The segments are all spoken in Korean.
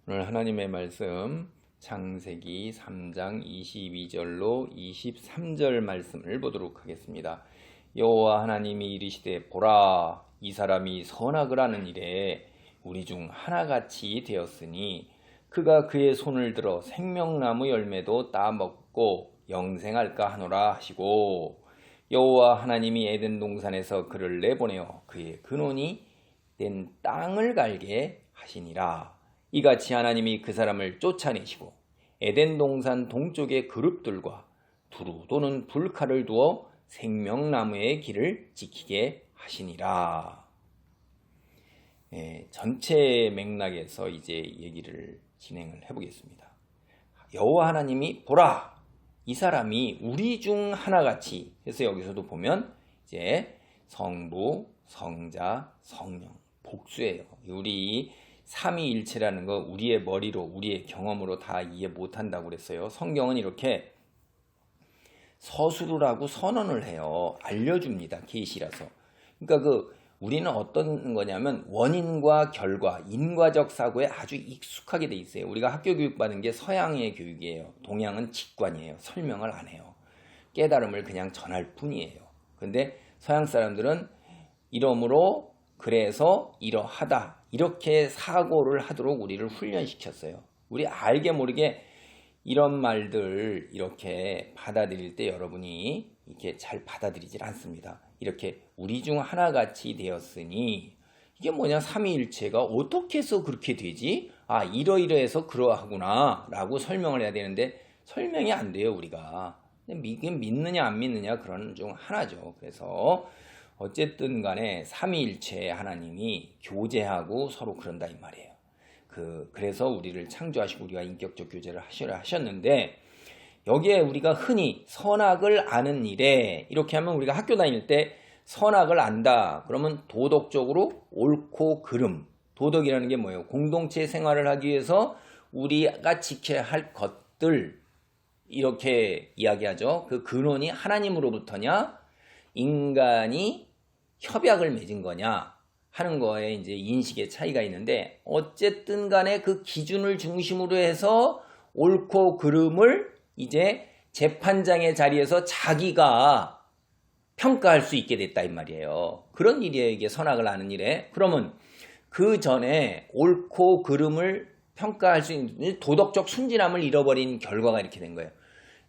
오늘 하나님의 말씀 창세기 3장 22절로 23절 말씀을 보도록 하겠습니다. 여호와 하나님이 이르시되 보라, 이 사람이 선악을 하는 일에 우리 중 하나같이 되었으니 그가 그의 손을 들어 생명나무 열매도 따먹고 영생할까 하노라 하시고, 여호와 하나님이 에덴 동산에서 그를 내보내어 그의 근원이 된 땅을 갈게 하시니라. 이같이 하나님이 그 사람을 쫓아내시고 에덴 동산 동쪽의 그룹들과 두루 도는 불칼을 두어 생명나무의 길을 지키게 하시니라. 전체 맥락에서 이제 얘기를 진행을 해보겠습니다. 여호와 하나님이 보라, 이 사람이 우리 중 하나같이 해서 여기서도 보면 이제 성부, 성자, 성령 복수예요. 우리 삼위일체라는 거 우리의 머리로 우리의 경험으로 다 이해 못한다고 그랬어요. 성경은 이렇게 서술을 선언을 해요. 알려줍니다. 계시라서. 그러니까 우리는 어떤 거냐면 원인과 결과, 인과적 사고에 아주 익숙하게 돼 있어요. 우리가 학교 교육 받은 게 서양의 교육이에요. 동양은 직관이에요. 설명을 안 해요. 깨달음을 그냥 전할 뿐이에요. 근데 서양 사람들은 이러므로 그래서 이러하다 이렇게 사고를 하도록 우리를 훈련시켰어요. 우리 알게 모르게 이런 말들 이렇게 받아들일 때 여러분이 이렇게 잘 받아들이질 않습니다. 이렇게 우리 중 하나같이 되었으니 이게 뭐냐, 삼위일체가 어떻게 해서 그렇게 되지? 아, 이러이러해서 그러하구나 라고 설명을 해야 되는데 설명이 안 돼요. 우리가 믿느냐 안 믿느냐 그런 중 하나죠. 그래서 어쨌든 간에 삼위일체 하나님이 교제하고 서로 그런다 이 말이에요. 그래서 우리를 창조하시고 우리가 인격적 교제를 하셨는데, 여기에 우리가 흔히 선악을 아는 일에, 이렇게 하면 우리가 학교 다닐 때 선악을 안다 그러면 도덕적으로 옳고 그름, 도덕이라는 게 뭐예요? 공동체 생활을 하기 위해서 우리가 지켜야 할 것들 이렇게 이야기하죠. 그 근원이 하나님으로부터냐 인간이 협약을 맺은 거냐 하는 거에 이제 인식의 차이가 있는데, 어쨌든 간에 그 기준을 중심으로 해서 옳고 그름을 이제 재판장의 자리에서 자기가 평가할 수 있게 됐다 이 말이에요. 그런 일이에요. 이게 선악을 아는 일에. 그러면 그 전에 옳고 그름을 평가할 수 있는 도덕적 순진함을 잃어버린 결과가 이렇게 된 거예요.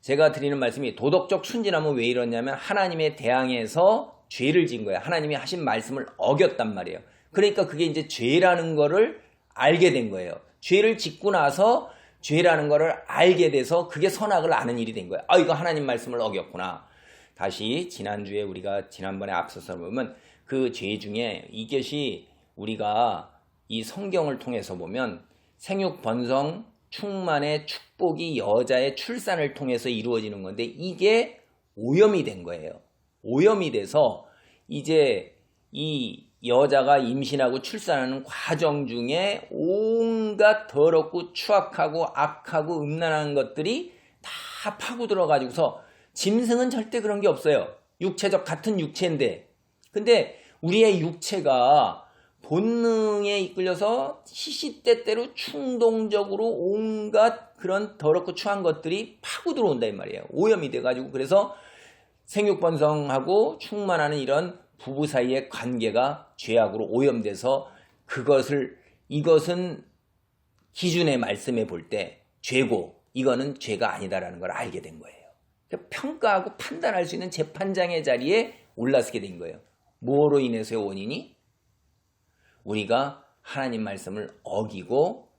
제가 드리는 말씀이, 도덕적 순진함은 왜 이러냐면 하나님에 대항해서 죄를 지은 거예요. 하나님이 하신 말씀을 어겼단 말이에요. 그러니까 그게 이제 죄라는 거를 알게 된 거예요. 죄를 짓고 나서 죄라는 거를 알게 돼서 그게 선악을 아는 일이 된 거예요. 아, 이거 하나님 말씀을 어겼구나. 다시 지난주에 우리가 지난번에 앞서서 보면 그 죄 중에 이것이 우리가 이 성경을 통해서 보면 생육 번성 충만의 축복이 여자의 출산을 통해서 이루어지는 건데, 이게 오염이 된 거예요. 오염이 돼서 이제 이 여자가 임신하고 출산하는 과정 중에 온갖 더럽고 추악하고 악하고 음란한 것들이 다 파고 들어가지고서, 짐승은 절대 그런 게 없어요. 육체적 같은 육체인데, 근데 우리의 육체가 본능에 이끌려서 시시때때로 충동적으로 온갖 그런 더럽고 추한 것들이 파고 들어온다 이 말이에요. 오염이 돼가지고. 그래서 생육번성하고 충만하는 이런 부부 사이의 관계가 죄악으로 오염돼서 이것은 기준의 말씀에 볼 때 죄고 이거는 죄가 아니다라는 걸 알게 된 거예요. 평가하고 판단할 수 있는 재판장의 자리에 올라서게 된 거예요. 뭐로 인해서의 원인이? 우리가 하나님 말씀을 어기고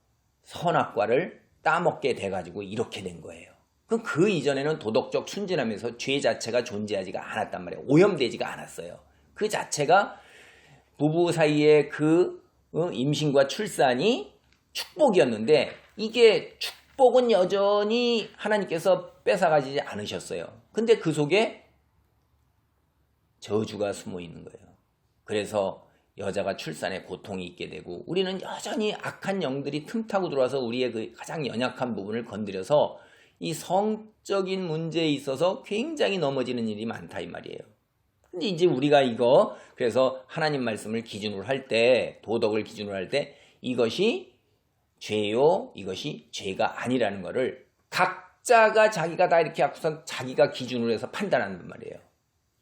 선악과를 따먹게 돼가지고 이렇게 된 거예요. 그럼 그 이전에는 도덕적 순진하면서 죄 자체가 존재하지가 않았단 말이에요. 오염되지가 않았어요. 그 자체가 부부 사이의 임신과 출산이 축복이었는데, 이게 축복은 여전히 하나님께서 뺏어가지지 않으셨어요. 근데 그 속에 저주가 숨어 있는 거예요. 그래서 여자가 출산에 고통이 있게 되고, 우리는 여전히 악한 영들이 틈타고 들어와서 우리의 그 가장 연약한 부분을 건드려서 이 성적인 문제에 있어서 굉장히 넘어지는 일이 많다 이 말이에요. 근데 이제 우리가 그래서 하나님 말씀을 기준으로 할 때, 도덕을 기준으로 할 때 이것이 죄요 이것이 죄가 아니라는 거를 각자가 자기가 다 이렇게 하고선 자기가 기준으로 해서 판단한단 말이에요.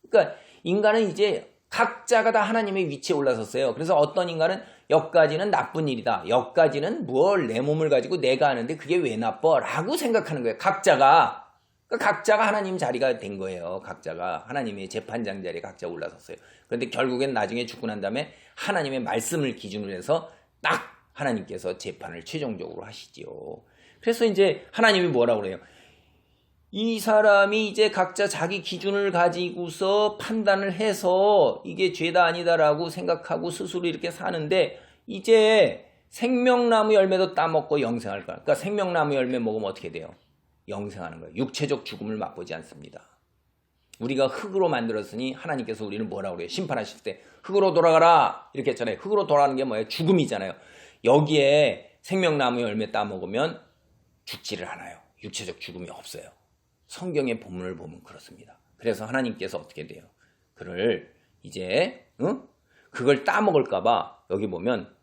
그러니까 인간은 이제 각자가 다 하나님의 위치에 올라섰어요. 그래서 어떤 인간은 여기까지는 나쁜 일이다. 여기까지는 뭘 내 몸을 가지고 내가 하는데 그게 왜 나빠? 라고 생각하는 거예요. 각자가. 그러니까 각자가 하나님 자리가 된 거예요. 각자가 하나님의 재판장 자리에 각자 올라섰어요. 그런데 결국엔 나중에 죽고 난 다음에 하나님의 말씀을 기준으로 해서 딱 하나님께서 재판을 최종적으로 하시지요. 그래서 이제 하나님이 뭐라고 그래요? 이 사람이 이제 각자 자기 기준을 가지고서 판단을 해서 이게 죄다 아니다라고 생각하고 스스로 이렇게 사는데 이제 생명나무 열매도 따먹고 영생할 거야. 그러니까 생명나무 열매 먹으면 어떻게 돼요? 영생하는 거예요. 육체적 죽음을 맛보지 않습니다. 우리가 흙으로 만들었으니 하나님께서 우리는 뭐라고 그래요? 심판하실 때 흙으로 돌아가라 이렇게 했잖아요. 흙으로 돌아가는 게 뭐예요? 죽음이잖아요. 여기에 생명나무 열매 따먹으면 죽지를 않아요. 육체적 죽음이 없어요. 성경의 본문을 보면 그렇습니다. 그래서 하나님께서 어떻게 돼요? 그를 이제 그걸 따먹을까봐 여기 보면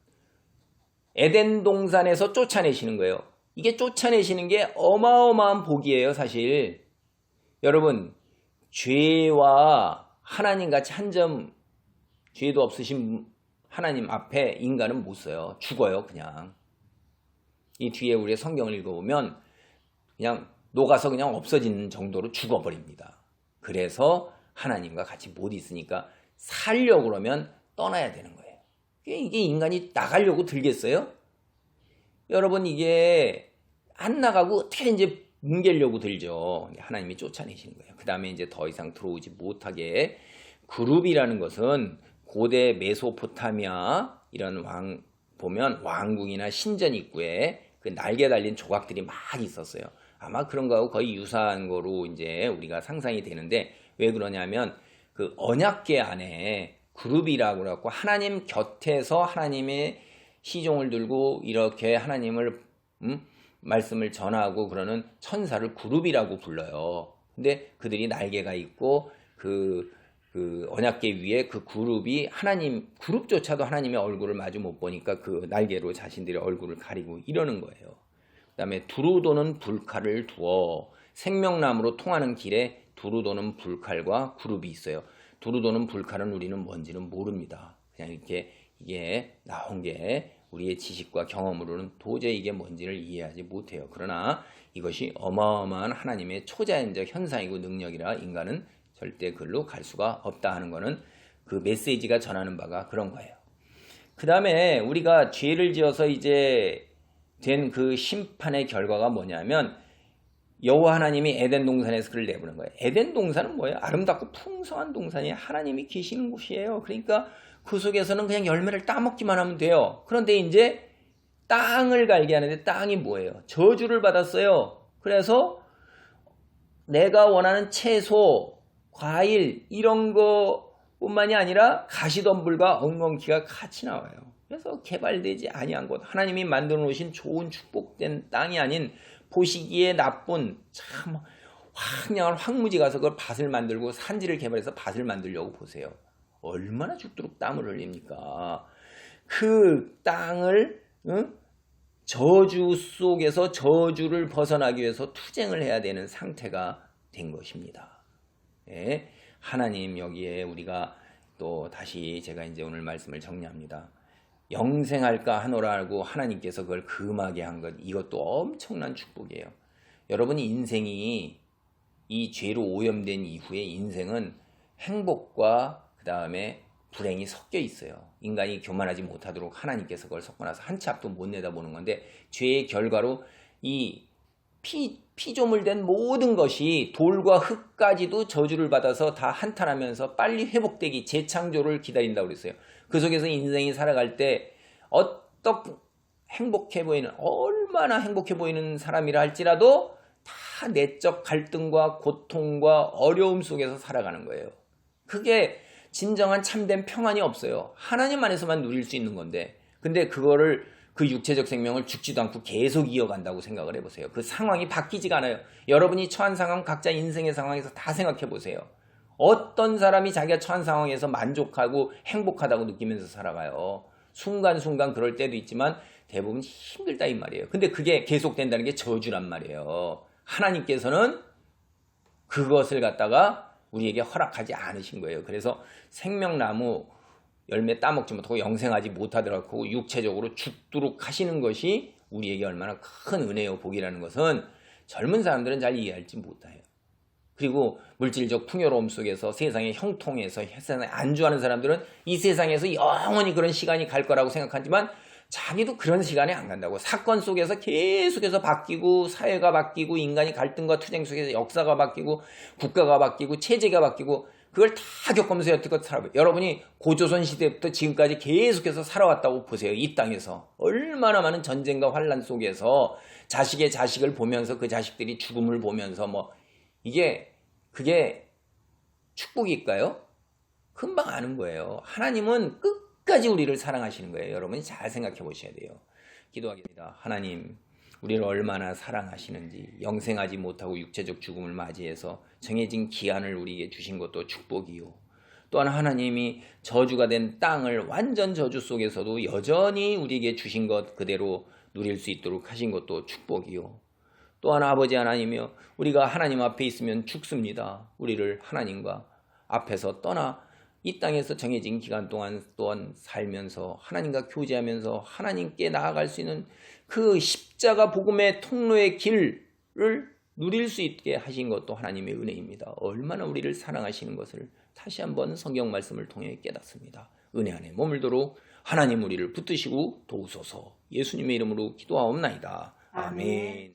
에덴 동산에서 쫓아내시는 거예요. 이게 쫓아내시는 게 어마어마한 복이에요. 사실 여러분 죄와 하나님같이 한 점 죄도 없으신 하나님 앞에 인간은 못 써요. 죽어요 그냥. 이 뒤에 우리 성경을 읽어보면 그냥 녹아서 그냥 없어지는 정도로 죽어버립니다. 그래서 하나님과 같이 못 있으니까 살려고 그러면 떠나야 되는 거예요. 이게 인간이 나가려고 들겠어요? 여러분 이게 안 나가고 어떻게 이제 뭉개려고 들죠. 하나님이 쫓아내시는 거예요. 그 다음에 이제 더 이상 들어오지 못하게 그룹이라는 것은 고대 메소포타미아 이런 보면 왕궁이나 신전 입구에 그 날개 달린 조각들이 막 있었어요. 아마 그런 거하고 거의 유사한 거로 이제 우리가 상상이 되는데 왜 그러냐면 그 언약궤 안에 그룹이라고 그래갖고 하나님 곁에서 하나님의 시종을 들고 이렇게 하나님을 말씀을 전하고 그러는 천사를 그룹이라고 불러요. 근데 그들이 날개가 있고 그 언약궤 위에 그 그룹이 하나님 그룹조차도 하나님의 얼굴을 마주 못 보니까 그 날개로 자신들의 얼굴을 가리고 이러는 거예요. 그 다음에 두루 도는 불칼을 두어 생명나무로 통하는 길에 두루 도는 불칼과 그룹이 있어요. 두루 도는 불칼은 우리는 뭔지는 모릅니다. 그냥 이렇게 이게 나온 게 우리의 지식과 경험으로는 도저히 이게 뭔지를 이해하지 못해요. 그러나 이것이 어마어마한 하나님의 초자연적 현상이고 능력이라 인간은 절대 그걸로 갈 수가 없다 하는 거는 그 메시지가 전하는 바가 그런 거예요. 그 다음에 우리가 죄를 지어서 이제 된 그 심판의 결과가 뭐냐면 여호와 하나님이 에덴 동산에서 그를 내보낸 거예요. 에덴 동산은 뭐예요? 아름답고 풍성한 동산이 하나님이 계시는 곳이에요. 그러니까 그 속에서는 그냥 열매를 따먹기만 하면 돼요. 그런데 이제 땅을 갈게 하는데 땅이 뭐예요? 저주를 받았어요. 그래서 내가 원하는 채소, 과일 이런 거뿐만이 아니라 가시덤불과 엉겅퀴가 같이 나와요. 그래서 개발되지 아니한 곳, 하나님이 만들어 놓으신 좋은 축복된 땅이 아닌 보시기에 나쁜 참 황량한 황무지 가서 그걸 밭을 만들고 산지를 개발해서 밭을 만들려고 보세요. 얼마나 죽도록 땀을 흘립니까? 그 땅을 저주 속에서 저주를 벗어나기 위해서 투쟁을 해야 되는 상태가 된 것입니다. 예, 하나님 여기에 우리가 또 다시 제가 이제 오늘 말씀을 정리합니다. 영생할까 하노라고 하나님께서 그걸 금하게 한 것, 이것도 엄청난 축복이에요. 여러분 인생이 이 죄로 오염된 이후에 인생은 행복과 그 다음에 불행이 섞여 있어요. 인간이 교만하지 못하도록 하나님께서 그걸 섞어놔서 한 치 앞도 못 내다보는 건데 죄의 결과로 이 피조물 된 모든 것이 돌과 흙까지도 저주를 받아서 다 한탄하면서 빨리 회복되기 재창조를 기다린다고 그랬어요. 그 속에서 인생이 살아갈 때 어떻게 행복해 보이는 얼마나 행복해 보이는 사람이라 할지라도 다 내적 갈등과 고통과 어려움 속에서 살아가는 거예요. 그게 진정한 참된 평안이 없어요. 하나님 안에서만 누릴 수 있는 건데 근데 그거를 그 육체적 생명을 죽지도 않고 계속 이어간다고 생각을 해보세요. 그 상황이 바뀌지가 않아요. 여러분이 처한 상황 각자 인생의 상황에서 다 생각해 보세요. 어떤 사람이 자기가 처한 상황에서 만족하고 행복하다고 느끼면서 살아가요. 순간순간 그럴 때도 있지만 대부분 힘들다 이 말이에요. 근데 그게 계속된다는 게 저주란 말이에요. 하나님께서는 그것을 갖다가 우리에게 허락하지 않으신 거예요. 그래서 생명나무 열매 따먹지 못하고 영생하지 못하더라도 육체적으로 죽도록 하시는 것이 우리에게 얼마나 큰 은혜요 복이라는 것은 젊은 사람들은 잘 이해할지 못해요. 그리고 물질적 풍요로움 속에서 세상의 형통에서 세상에 안주하는 사람들은 이 세상에서 영원히 그런 시간이 갈 거라고 생각하지만 자기도 그런 시간이 안 간다고. 사건 속에서 계속해서 바뀌고 사회가 바뀌고 인간이 갈등과 투쟁 속에서 역사가 바뀌고 국가가 바뀌고 체제가 바뀌고 그걸 다 겪으면서 여태껏 살아봐요. 여러분이 고조선 시대부터 지금까지 계속해서 살아왔다고 보세요. 이 땅에서 얼마나 많은 전쟁과 환란 속에서 자식의 자식을 보면서 그 자식들이 죽음을 보면서 그게 축복일까요? 금방 아는 거예요. 하나님은 끝까지 우리를 사랑하시는 거예요. 여러분이 잘 생각해 보셔야 돼요. 기도하겠습니다. 하나님, 우리를 얼마나 사랑하시는지, 영생하지 못하고 육체적 죽음을 맞이해서 정해진 기한을 우리에게 주신 것도 축복이요. 또한 하나님이 저주가 된 땅을 완전 저주 속에서도 여전히 우리에게 주신 것 그대로 누릴 수 있도록 하신 것도 축복이요. 또한 아버지 하나님이여, 우리가 하나님 앞에 있으면 죽습니다. 우리를 하나님과 앞에서 떠나 이 땅에서 정해진 기간 동안 또한 살면서 하나님과 교제하면서 하나님께 나아갈 수 있는 그 십자가 복음의 통로의 길을 누릴 수 있게 하신 것도 하나님의 은혜입니다. 얼마나 우리를 사랑하시는 것을 다시 한번 성경 말씀을 통해 깨닫습니다. 은혜 안에 머물도록 하나님 우리를 붙드시고 도우소서. 예수님의 이름으로 기도하옵나이다. 아멘.